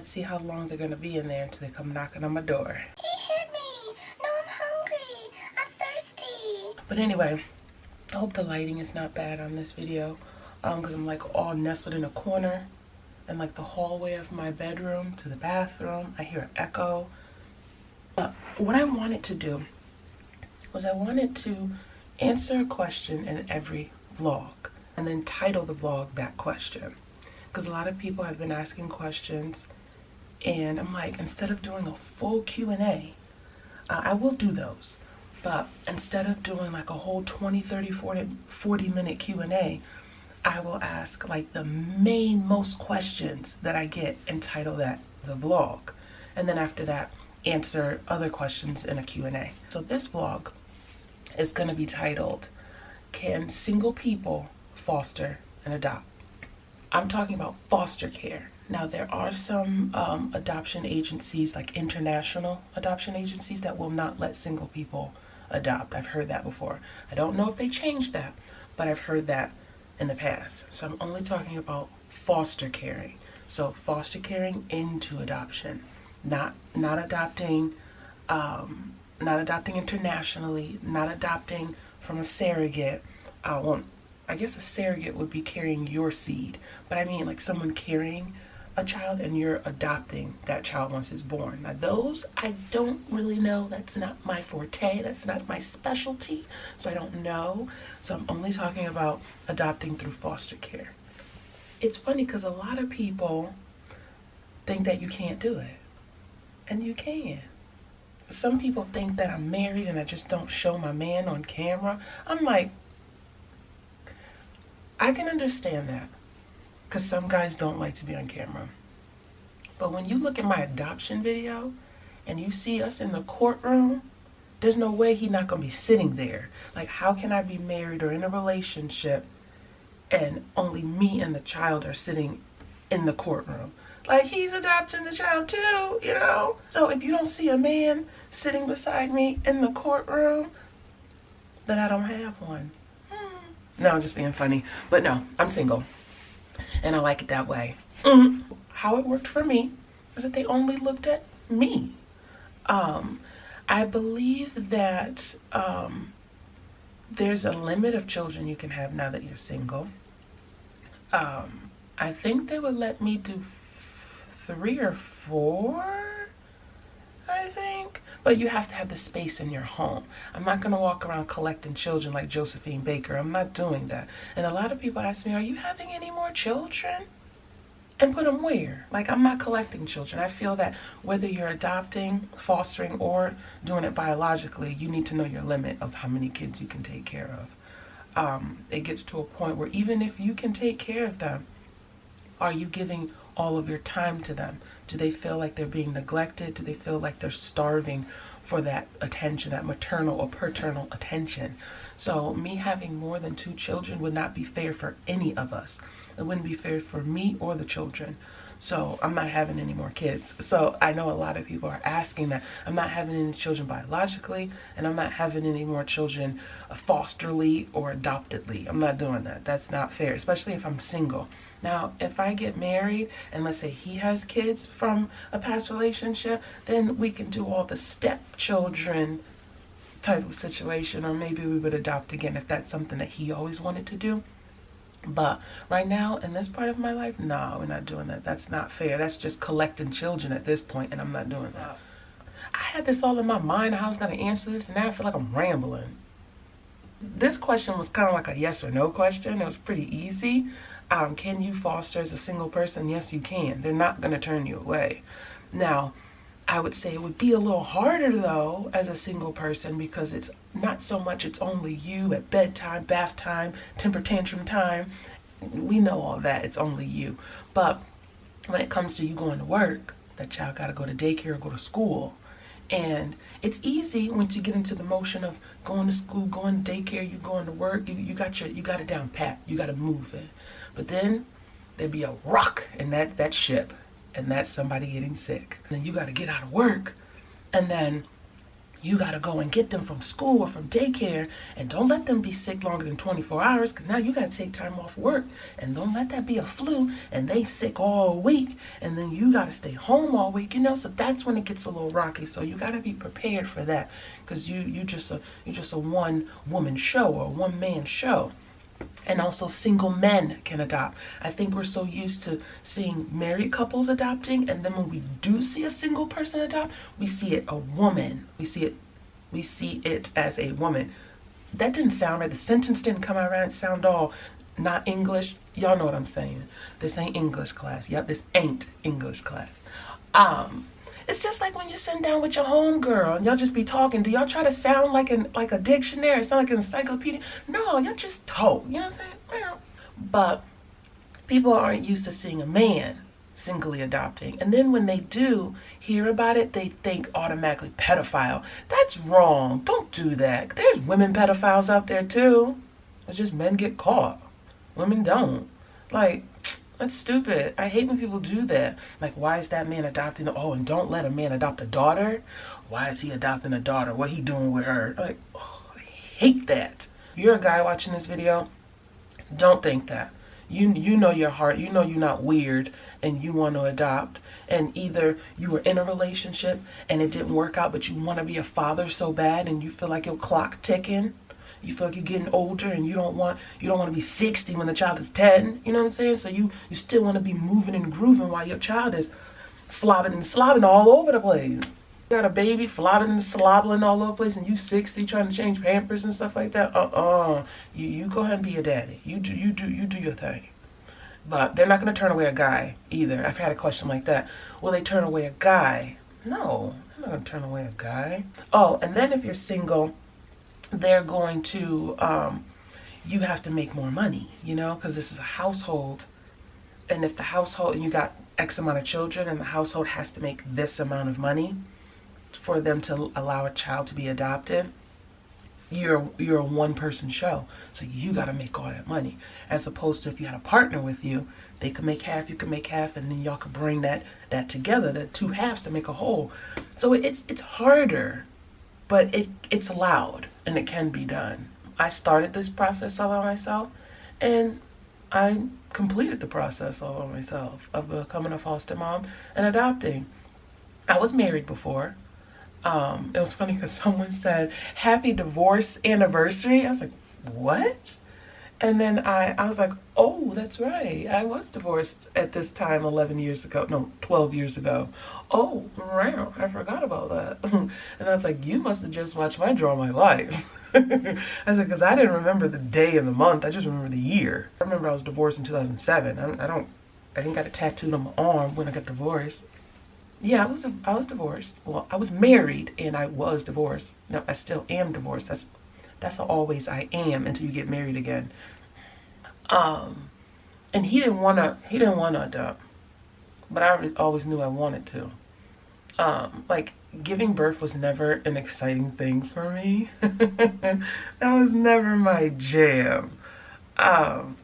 let's see how long they're gonna be in there until they come knocking on my door. He hit me. No, I'm hungry. I'm thirsty. But anyway, I hope the lighting is not bad on this video, because I'm like all nestled in a corner and like the hallway of my bedroom to the bathroom. I hear an echo. What I wanted to do was I wanted to answer a question in every vlog and then title the vlog that question, because a lot of people have been asking questions, and I'm like, instead of doing a full Q&A, I will do those, but instead of doing like a whole 20, 30, 40 minute Q&A, I will ask like the most questions that I get and title that the vlog, and then after that answer other questions in a Q&A. So this vlog is going to be titled, Can Single People Foster and Adopt? I'm talking about foster care. Now there are some adoption agencies, like international adoption agencies, that will not let single people adopt. I've heard that before. I don't know if they changed that, but I've heard that in the past. So I'm only talking about foster caring. So foster caring into adoption, not adopting internationally, not adopting from a surrogate. I guess a surrogate would be carrying your seed, but I mean like someone carrying a child and you're adopting that child once it's born. Now those, I don't really know. That's not my forte. That's not my specialty. So I don't know. So I'm only talking about adopting through foster care. It's funny because a lot of people think that you can't do it. And you can. Some people think that I'm married and I just don't show my man on camera. I'm like, I can understand that, because some guys don't like to be on camera. But when you look at my adoption video and you see us in the courtroom, there's no way he's not going to be sitting there. Like, how can I be married or in a relationship and only me and the child are sitting in the courtroom? Like, he's adopting the child too, you know? So if you don't see a man sitting beside me in the courtroom, then I don't have one. No, I'm just being funny. But no, I'm single. And I like it that way. How it worked for me is that they only looked at me. I believe that there's a limit of children you can have now that you're single. I think they would let me do 3 or 4, I think. But you have to have the space in your home. I'm not going to walk around collecting children like Josephine Baker. I'm not doing that. And a lot of people ask me, are you having any more children? And put them where? Like, I'm not collecting children. I feel that whether you're adopting, fostering, or doing it biologically, you need to know your limit of how many kids you can take care of. It gets to a point where even if you can take care of them, are you giving all of your time to them? Do they feel like they're being neglected? Do they feel like they're starving for that attention, that maternal or paternal attention? So me having more than 2 children would not be fair for any of us. It wouldn't be fair for me or the children. So I'm not having any more kids. So I know a lot of people are asking that. I'm not having any children biologically, and I'm not having any more children fosterly or adoptedly. I'm not doing that. That's not fair, especially if I'm single. Now, if I get married and let's say he has kids from a past relationship, then we can do all the stepchildren type of situation, or maybe we would adopt again if that's something that he always wanted to do. But right now, in this part of my life, no, we're not doing that. That's not fair. That's just collecting children at this point, and I'm not doing that. I had this all in my mind, how I was going to answer this, and now I feel like I'm rambling. This question was kind of like a yes or no question. It was pretty easy. Can you foster as a single person? Yes, you can. They're not going to turn you away. Now, I would say it would be a little harder, though, as a single person, because it's not so much it's only you at bedtime, bath time, temper tantrum time. We know all that. It's only you. But when it comes to you going to work, that child got to go to daycare or go to school. And it's easy once you get into the motion of going to school, going to daycare, you going to work, you got it down pat. You got to move it. But then there'd be a rock in that ship, and that's somebody getting sick. And then you got to get out of work, and then You got to go and get them from school or from daycare, and don't let them be sick longer than 24 hours, because now you got to take time off work, and don't let that be a flu and they sick all week, and then you got to stay home all week, so that's when it gets a little rocky. So you got to be prepared for that, because you're just a one woman show or one man show. And also single men can adopt. I think we're so used to seeing married couples adopting, and then when we do see a single person adopt, we see it a woman. We see it as a woman. That didn't sound right. The sentence didn't come out right. It sound all not English. Y'all know what I'm saying. This ain't English class. Yep, this ain't English class. It's just like when you sit down with your homegirl and y'all just be talking. Do y'all try to sound like a dictionary, sound like an encyclopedia? No, y'all just talk. You know what I'm saying? But people aren't used to seeing a man singly adopting. And then when they do hear about it, they think automatically pedophile. That's wrong. Don't do that. There's women pedophiles out there too. It's just men get caught. Women don't. Like, that's stupid. I hate when people do that. Like, why is that man adopting? Oh, and don't let a man adopt a daughter. Why is he adopting a daughter? What he doing with her? Like, oh, I hate that. If you're a guy watching this video, don't think that. You know your heart. You know you're not weird and you want to adopt. And either you were in a relationship and it didn't work out, but you want to be a father so bad and you feel like your clock ticking. You feel like you're getting older and you don't want to be 60 when the child is 10. You know what I'm saying? So you still want to be moving and grooving while your child is flobbing and slobbing all over the place. You got a baby flobbing and slobbing all over the place and you 60 trying to change Pampers and stuff like that. You go ahead and be a daddy. You do your thing. But they're not going to turn away a guy either. I've had a question like that. Will they turn away a guy? No, they're not going to turn away a guy. Oh, and then if you're single, they're going to, you have to make more money, because this is a household. And if the household, and you got X amount of children, and the household has to make this amount of money for them to allow a child to be adopted, you're a one-person show. So you got to make all that money. As opposed to if you had a partner with you, they could make half, you can make half, and then y'all could bring that together, the two halves to make a whole. So it's harder. But it's allowed and it can be done. I started this process all by myself and I completed the process all by myself of becoming a foster mom and adopting. I was married before. It was funny because someone said, "Happy divorce anniversary." I was like, what? And then I was like, oh, that's right. I was divorced at this time 12 years ago. Oh, wow, I forgot about that. And I was like, you must have just watched my Draw My Life. I said, because I didn't remember the day and the month. I just remember the year. I remember I was divorced in 2007. I didn't got it tattooed on my arm when I got divorced. Yeah, I was divorced. Well, I was married and I was divorced. No, I still am divorced. That's always I am until you get married again. And he didn't wanna adopt, but I always knew I wanted to. Like giving birth was never an exciting thing for me. That was never my jam. And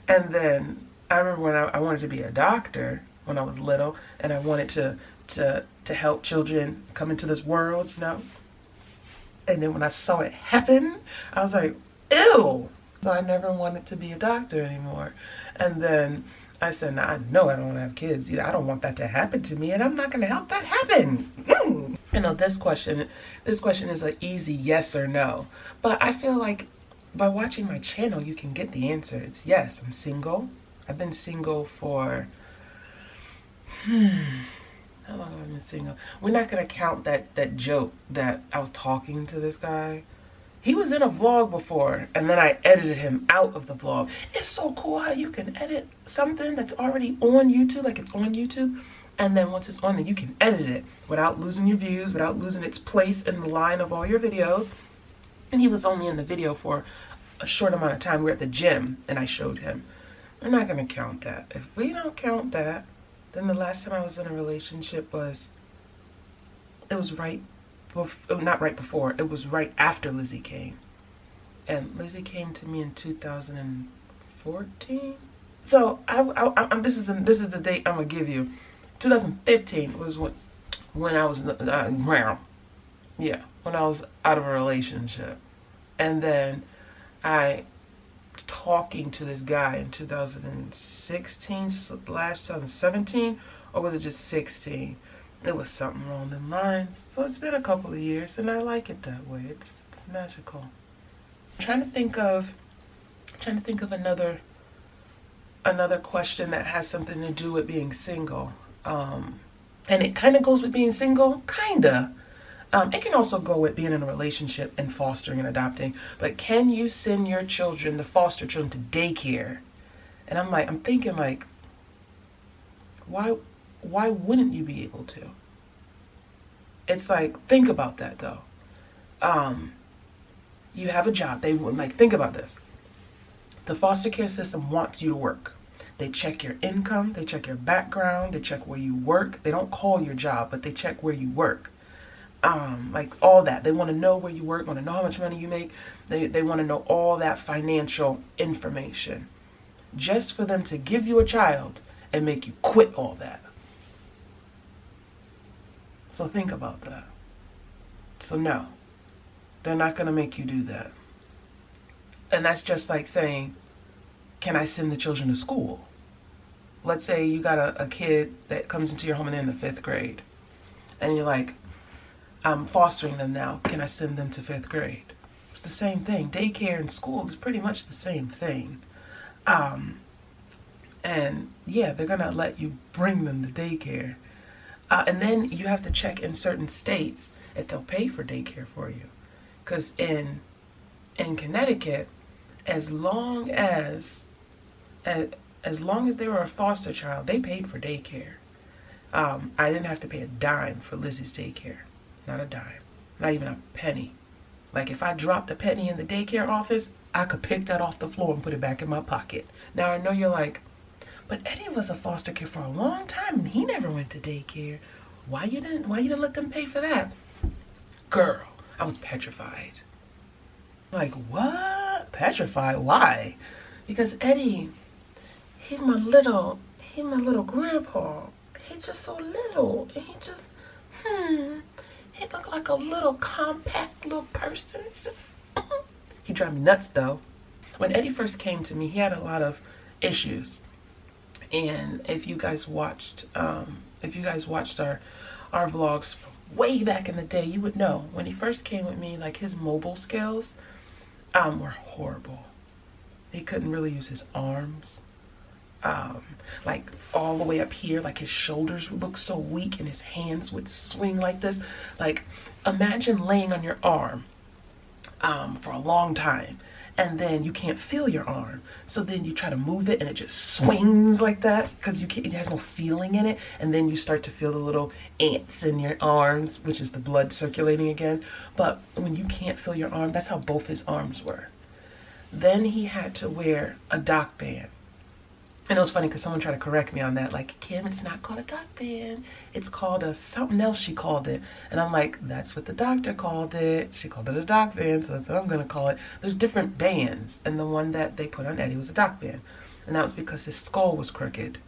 then I remember when I wanted to be a doctor when I was little, and I wanted to help children come into this world, And then when I saw it happen, I was like, ew. So I never wanted to be a doctor anymore. And then I said, nah, I know I don't want to have kids. I don't want that to happen to me, and I'm not going to help that happen. This question is an easy yes or no. But I feel like by watching my channel, you can get the answer. It's yes, I'm single. I've been single for, how long have I been single? We're not going to count that joke that I was talking to this guy. He was in a vlog before, and then I edited him out of the vlog. It's so cool how you can edit something that's already on YouTube, like it's on YouTube, and then once it's on, then you can edit it without losing your views, without losing its place in the line of all your videos. And he was only in the video for a short amount of time. We were at the gym, and I showed him. We're not going to count that. If we don't count that, then the last time I was in a relationship was not right before, it was right after Lizzie came. And Lizzie came to me in 2014. So this is the date I'm gonna give you. 2015 was when I was Yeah, when I was out of a relationship. And then I talking to this guy in 2016, last 2017, or was it just 16? It was something along the lines. So it's been a couple of years, and I like it that way. It's magical. I'm trying to think of another question that has something to do with being single. And it kind of goes with being single, kinda. It can also go with being in a relationship and fostering and adopting. But can you send your children, the foster children, to daycare? And I'm thinking like, why wouldn't you be able to? It's like, think about that though. You have a job. They would like, think about this. The foster care system wants you to work. They check your income, they check your background, they check where you work. They don't call your job, but they check where you work. Like all that. They want to know where you work, want to know how much money you make. They want to know all that financial information. Just for them to give you a child and make you quit all that. So think about that. So no, they're not going to make you do that. And that's just like saying, can I send the children to school? Let's say you got a kid that comes into your home and they're in the 5th grade. And you're like, I'm fostering them now. Can I send them to 5th grade? It's the same thing. Daycare and school is pretty much the same thing. And yeah, they're going to let you bring them to daycare. And then you have to check in certain states if they'll pay for daycare for you. Because in Connecticut, as long as they were a foster child, they paid for daycare. I didn't have to pay a dime for Lizzie's daycare. Not a dime. Not even a penny. Like if I dropped a penny in the daycare office, I could pick that off the floor and put it back in my pocket. Now I know you're like, but Eddie was a foster kid for a long time and he never went to daycare. Why you didn't let them pay for that? Girl, I was petrified. Like, what? Petrified? Why? Because Eddie, he's my little grandpa. He's just so little. And he looked like a little compact little person. It's just, he drive me nuts though. When Eddie first came to me, he had a lot of issues. And if you guys watched our vlogs way back in the day, you would know when he first came with me, like his mobile skills were horrible. He couldn't really use his arms. Like all the way up here, like his shoulders would look so weak and his hands would swing like this. Like imagine laying on your arm for a long time and then you can't feel your arm. So then you try to move it and it just swings like that because it has no feeling in it. And then you start to feel the little ants in your arms, which is the blood circulating again. But when you can't feel your arm, that's how both his arms were. Then he had to wear a dock band. And it was funny because someone tried to correct me on that. Like, Kim, it's not called a dock band. It's called something else she called it. And I'm like, that's what the doctor called it. She called it a dock band, so that's what I'm going to call it. There's different bands. And the one that they put on Eddie was a dock band. And that was because his skull was crooked.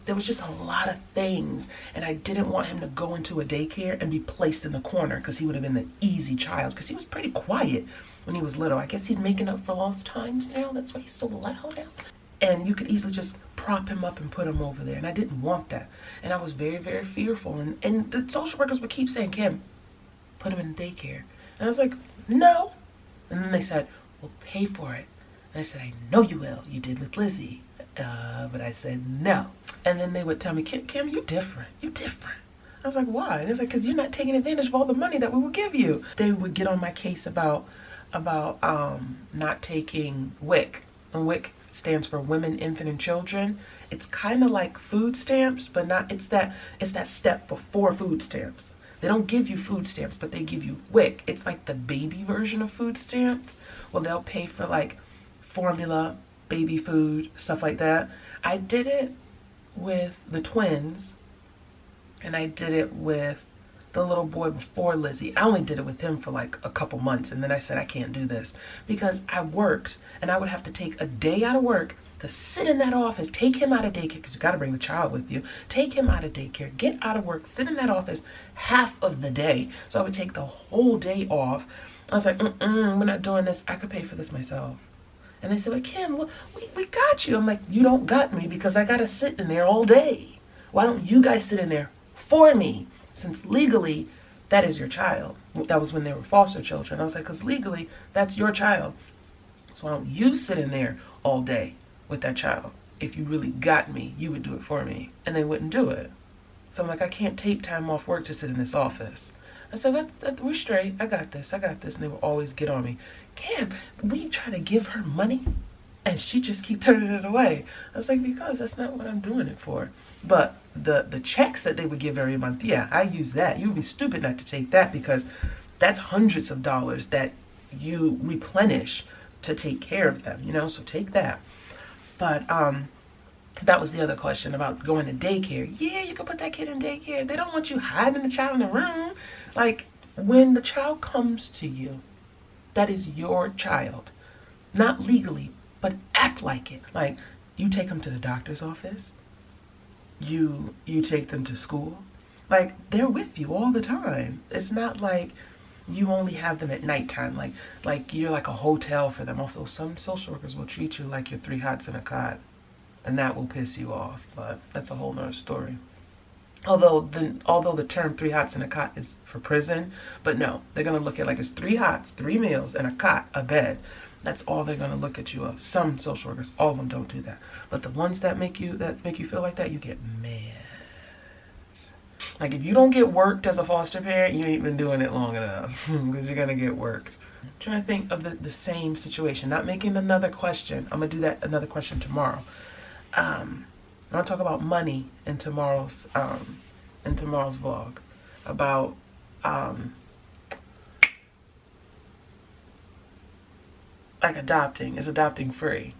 There was just a lot of things. And I didn't want him to go into a daycare and be placed in the corner because he would have been the easy child. Because he was pretty quiet when he was little. I guess he's making up for lost times now. That's why he's so loud now. And you could easily just prop him up and put him over there. And I didn't want that. And I was very, very fearful. And the social workers would keep saying, Kim, put him in daycare. And I was like, no. And then they said, we'll pay for it. And I said, I know you will. You did with Lizzie. But I said, no. And then they would tell me, Kim, you're different. You're different. I was like, why? And it's like, because you're not taking advantage of all the money that we will give you. They would get on my case about not taking WIC. And WIC stands for Women, Infant, and Children. It's kind of like food stamps, but not. It's that step before food stamps. They don't give you food stamps, but they give you WIC. It's like the baby version of food stamps. Well, they'll pay for like formula, baby food, stuff like that. I did it with the twins, and I did it with the little boy before Lizzie. I only did it with him for like a couple months, and then I said I can't do this because I worked and I would have to take a day out of work to sit in that office, take him out of daycare, because you got to bring the child with you, take him out of daycare, get out of work, sit in that office half of the day. So I would take the whole day off. I was like, we're not doing this. I could pay for this myself. And they said, well, Kim, we got you. I'm like, you don't got me because I got to sit in there all day. Why don't you guys sit in there for me? Since legally, that is your child. That was when they were foster children. I was like, because legally, that's your child. So why don't you sit in there all day with that child? If you really got me, you would do it for me. And they wouldn't do it. So I'm like, I can't take time off work to sit in this office. I said, we're straight. I got this. And they would always get on me. Kim, we try to give her money and she just keep turning it away. I was like, because that's not what I'm doing it for. But the checks that they would give every month, yeah, I use that. You would be stupid not to take that, because that's hundreds of dollars that you replenish to take care of them, you know, so take that. But that was the other question about going to daycare. Yeah, you can put that kid in daycare. They don't want you hiding the child in the room. Like, when the child comes to you, that is your child. Not legally, but act like it. Like, you take them to the doctor's office. You take them to school. Like, they're with you all the time. It's not like you only have them at nighttime. Like you're like a hotel for them. Also, some social workers will treat you like you're 3 hots in a cot. And that will piss you off. But that's a whole nother story. Although the term 3 hots in a cot is for prison, but no, they're gonna look at like it's 3 hots, 3 meals, and a cot, a bed. That's all they're gonna look at you of. Some social workers, all of them don't do that. But the ones that make you feel like that, you get mad. Like, if you don't get worked as a foster parent, you ain't been doing it long enough, because you're gonna get worked. I'm trying to think of the same situation. Not making another question. I'm gonna do that another question tomorrow. I'm gonna talk about money in tomorrow's vlog. About like adopting. Is adopting free?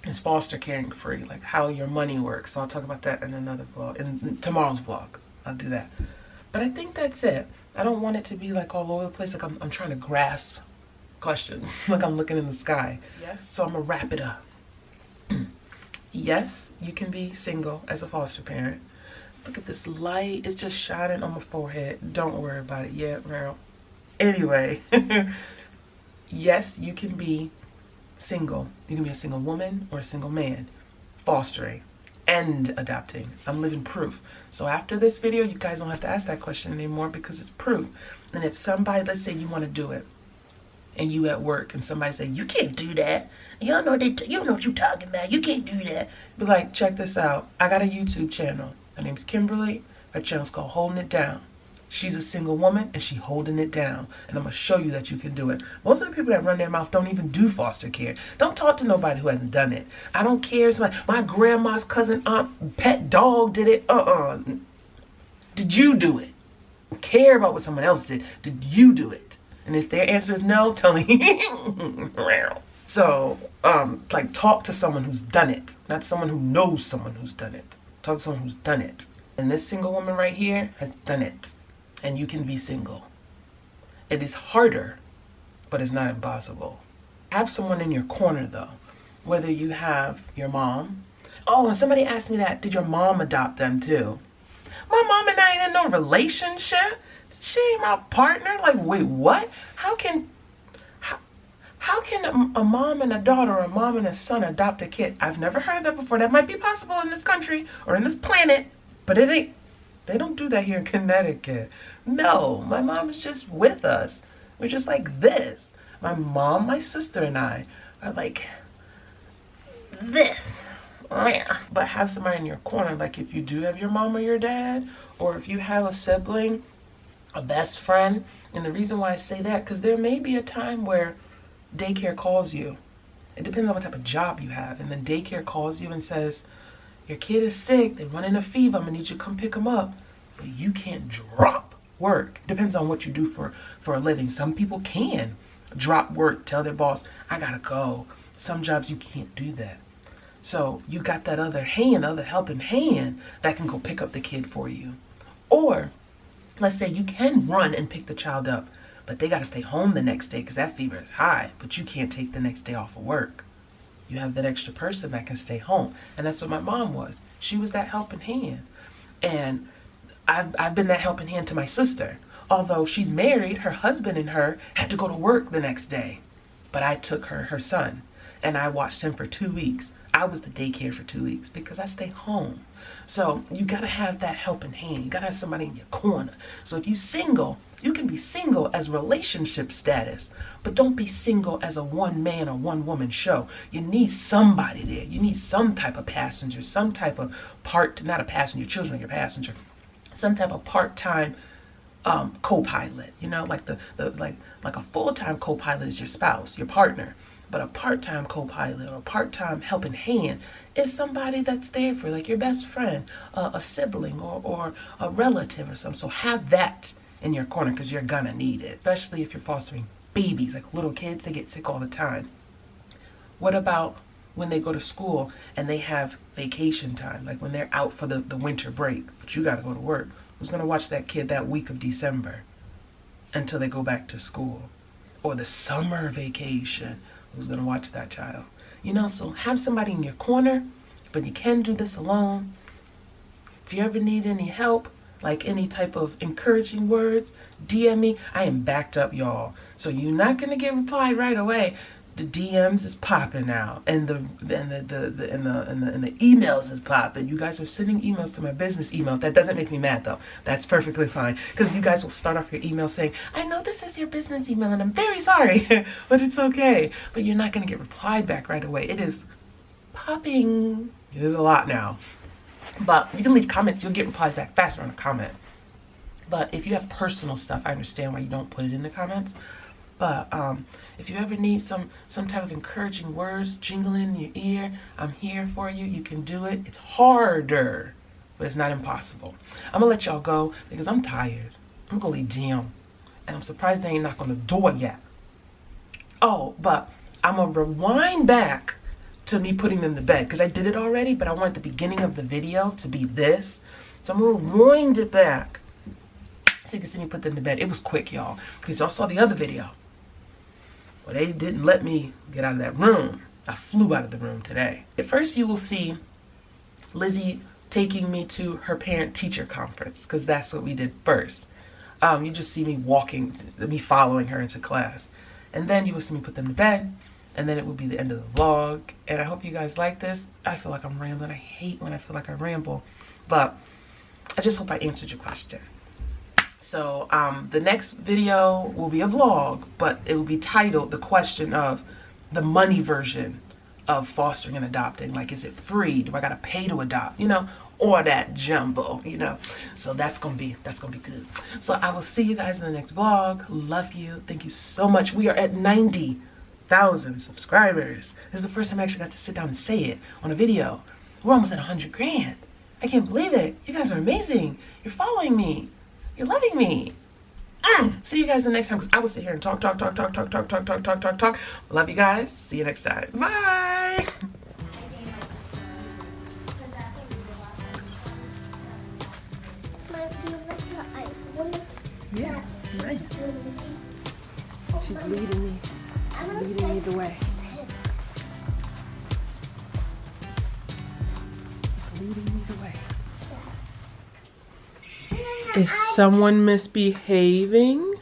Is foster caring free? Like, how your money works. So I'll talk about that in another vlog, in tomorrow's vlog. I'll do that. But I think that's it. I don't want it to be like all over the place. Like I'm trying to grasp questions. Like I'm looking in the sky. Yes. So I'm gonna wrap it up. Yes, you can be single as a foster parent. Look at this light. It's just shining on my forehead. Don't worry about it yet, Meryl. Anyway, yes, you can be single. You can be a single woman or a single man, fostering and adopting. I'm living proof. So after this video, you guys don't have to ask that question anymore, because it's proof. And if somebody, let's say you want to do it, and you at work, and somebody say, you can't do that. You don't know what you're talking about. You can't do that. Be like, check this out. I got a YouTube channel. Her name's Kimberly. Her channel's called Holding It Down. She's a single woman, and she holding it down. And I'm going to show you that you can do it. Most of the people that run their mouth don't even do foster care. Don't talk to nobody who hasn't done it. I don't care. It's like my grandma's cousin, aunt, pet dog did it. Did you do it? I don't care about what someone else did. Did you do it? And if their answer is no, tell me. So, like, talk to someone who's done it. Not someone who knows someone who's done it. Talk to someone who's done it. And this single woman right here has done it. And you can be single. It is harder, but it's not impossible. Have someone in your corner, though. Whether you have your mom. Oh, and somebody asked me that. Did your mom adopt them, too? My mom and I ain't in no relationship. She ain't my partner. Like, wait, what? How can a mom and a daughter, or a mom and a son adopt a kid? I've never heard of that before. That might be possible in this country or in this planet, but it ain't. They don't do that here in Connecticut. No, my mom is just with us. We're just like this. My mom, my sister, and I are like this. But have somebody in your corner. Like, if you do have your mom or your dad, or if you have a sibling, a best friend. And the reason why I say that, because there may be a time where daycare calls you. It depends on what type of job you have. And then daycare calls you and says, your kid is sick, they're running a fever, I'm gonna need you to come pick them up. But you can't drop work. Depends on what you do for a living. Some people can drop work, tell their boss, I gotta go. Some jobs you can't do that. So you got that other helping hand that can go pick up the kid for you. Or let's say you can run and pick the child up, but they got to stay home the next day because that fever is high, but you can't take the next day off of work. You have that extra person that can stay home. And that's what my mom was. She was that helping hand. And I've been that helping hand to my sister. Although she's married, her husband and her had to go to work the next day. But I took her son, and I watched him for 2 weeks. I was the daycare for 2 weeks because I stay home. So you gotta have that helping hand. You gotta have somebody in your corner. So if you're single, you can be single as relationship status, but don't be single as a one man or one woman show. You need somebody there. You need some type of passenger, some type of not a passenger, children are your passenger, some type of part-time co-pilot. You know, like like a full-time co-pilot is your spouse, your partner. But a part-time co-pilot or a part-time helping hand is somebody that's there for, like, your best friend, a sibling, or a relative or something. So have that in your corner because you're gonna need it, especially if you're fostering babies, like little kids. They get sick all the time. What about when they go to school and they have vacation time, like when they're out for the winter break, but you gotta go to work? Who's gonna watch that kid that week of December until they go back to school? Or the summer vacation, who's gonna watch that child? You know, so have somebody in your corner, but you can do this alone. If you ever need any help, like any type of encouraging words, DM me. I am backed up, y'all. So you're not gonna get replied right away. The DMs is popping out, and the emails is popping. You guys are sending emails to my business email. That doesn't make me mad though. That's perfectly fine, because you guys will start off your email saying, "I know this is your business email, and I'm very sorry," but it's okay. But you're not gonna get replied back right away. It is popping. There's a lot now, but you can leave comments. You'll get replies back faster on a comment. But if you have personal stuff, I understand why you don't put it in the comments. But if you ever need some type of encouraging words jingling in your ear, I'm here for you. You can do it. It's harder, but it's not impossible. I'm gonna let y'all go because I'm tired. I'm gonna lay down, and I'm surprised they ain't knocked on the door yet. Oh, but I'm gonna rewind back to me putting them to bed because I did it already, but I want the beginning of the video to be this. So I'm gonna rewind it back so you can see me put them to bed. It was quick, y'all, because y'all saw the other video. Well, they didn't let me get out of that room. I flew out of the room today. At first, you will see Lizzie taking me to her parent-teacher conference, because that's what we did first. You just see me following her into class. And then you will see me put them to bed, and then it will be the end of the vlog. And I hope you guys like this. I feel like I'm rambling. I hate when I feel like I ramble. But I just hope I answered your question. So the next video will be a vlog, but it will be titled the question of the money version of fostering and adopting. Like, is it free? Do I gotta pay to adopt? You know, or that jumbo, you know? So that's gonna be good. So I will see you guys in the next vlog. Love you. Thank you so much. We are at 90,000 subscribers. This is the first time I actually got to sit down and say it on a video. We're almost at 100 grand. I can't believe it. You guys are amazing. You're following me. You're loving me. See you guys the next time, because I will sit here and talk. Love you guys. See you next time. Bye. Yeah, nice. She's leading me. She's leading me the way. She's leading me the way. Is someone misbehaving?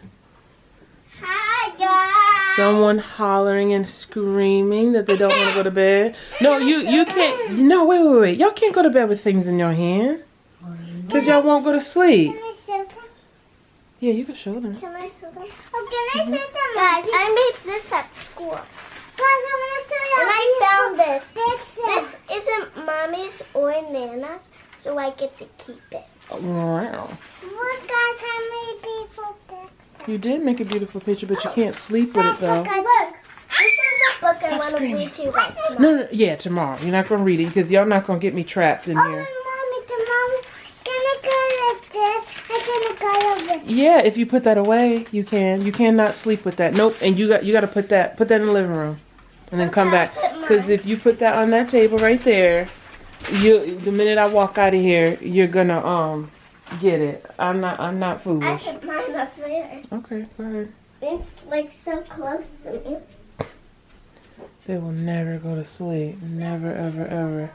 Hi, guys. Someone hollering and screaming that they don't want to go to bed? No, you can't. No, wait. Y'all can't go to bed with things in your hand, because y'all won't go to sleep. Can I show them? Yeah, you can show them. Can I show them? Oh, can I show them? Guys, I made this at school. Guys, I'm going to show you. And I found this. This isn't Mommy's or Nana's, so I get to keep it. Wow. Look, guys, I made a beautiful picture. You did make a beautiful picture, but you can't sleep with it, though. Look, this is the book I want to screaming. read to you guys tomorrow. No, yeah, tomorrow. You're not going to read it, because y'all not going to get me trapped in here. Mommy, tomorrow, can I go like this? I'm going to go like this. Yeah, if you put that away, you can. You cannot sleep with that. Nope, and you got to put that in the living room, and then come back. Because if you put that on that table right there, the minute I walk out of here, you're gonna get it. I'm not foolish. I should climb up there. Okay, go ahead. It's like so close to me. They will never go to sleep. Never, ever, ever.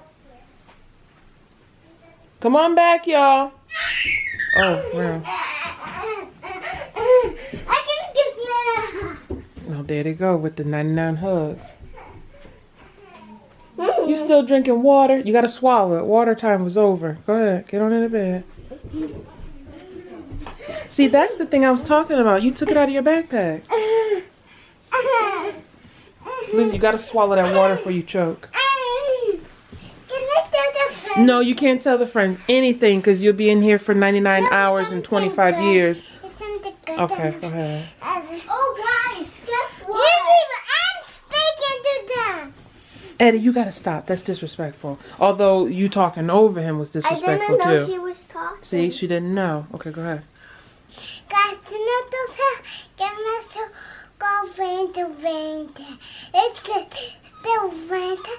Come on back, y'all. Oh, wow. I can get Oh, there they go with the 99 hugs. You still drinking water? You gotta swallow it. Water time was over. Go ahead. Get on in the bed. See, that's the thing I was talking about. You took it out of your backpack. Liz, you gotta swallow that water before you choke. No, you can't tell the friends anything because you'll be in here for 99 hours and 25 years. Okay, go ahead. Oh, guys, guess what? I'm speaking to them. Eddie, you gotta stop. That's disrespectful. Although you talking over him was disrespectful too. I didn't know he was talking. See, she didn't know. Okay, go ahead. Guys, get myself go winter. It's good. The winter.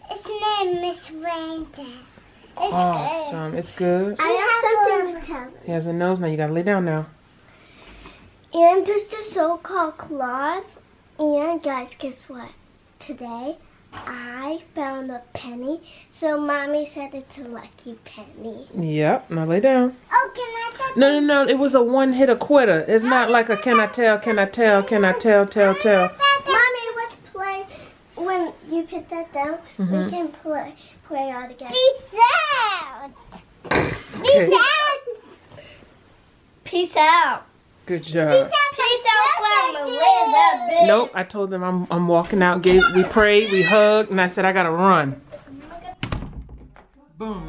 Its name is winter. It's Awesome. It's good. I have something to tell you. He has a nose now. You gotta lay down now. And just the so-called claws. And guys, guess what? Today, I found a penny. So Mommy said it's a lucky penny. Yep. Now lay down. Oh, can I tell No, no, no. It was a one-hitter quitter. It's not like a can I tell, can I tell, can I tell. Mommy, let's play. When you put that down, we can play all together. Peace out. Okay. Peace out. Peace out. Good job. Peace out, Mama. Nope. I told them I'm walking out. We prayed, we hugged, and I said I gotta run. Boom.